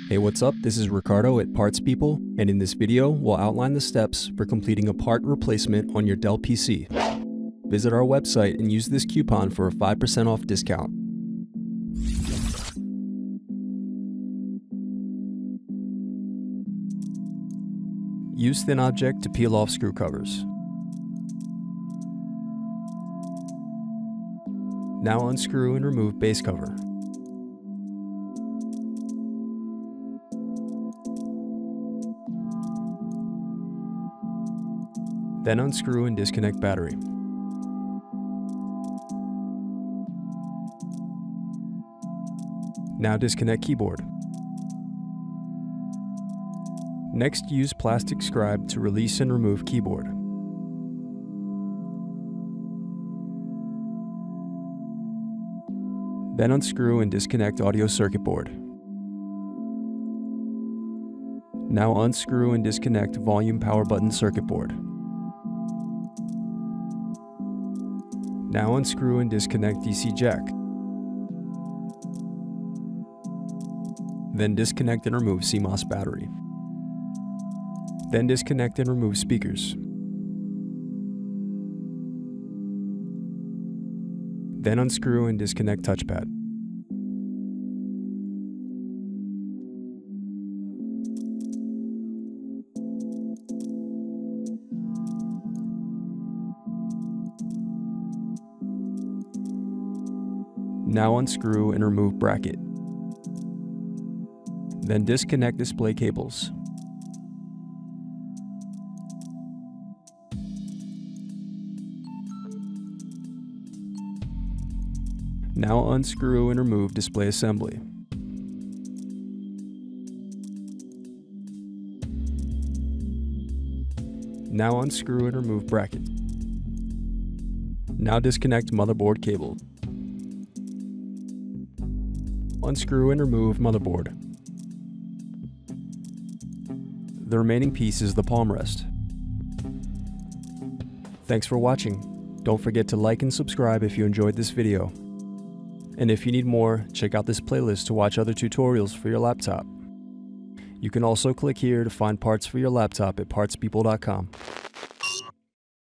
Hey, what's up? This is Ricardo at Parts People, and in this video, we'll outline the steps for completing a part replacement on your Dell PC. Visit our website and use this coupon for a 5% off discount. Use thin object to peel off screw covers. Now unscrew and remove base cover. Then unscrew and disconnect battery. Now disconnect keyboard. Next, use plastic scribe to release and remove keyboard. Then unscrew and disconnect audio circuit board. Now unscrew and disconnect volume power button circuit board. Now unscrew and disconnect DC jack. Then disconnect and remove CMOS battery. Then disconnect and remove speakers. Then unscrew and disconnect touchpad. Now unscrew and remove bracket. Then disconnect display cables. Now unscrew and remove display assembly. Now unscrew and remove bracket. Now disconnect motherboard cable. Unscrew and remove motherboard. The remaining piece is the Palmrest. Thanks for watching. Don't forget to like and subscribe if you enjoyed this video. And if you need more, check out this playlist to watch other tutorials for your laptop. You can also click here to find parts for your laptop at partspeople.com.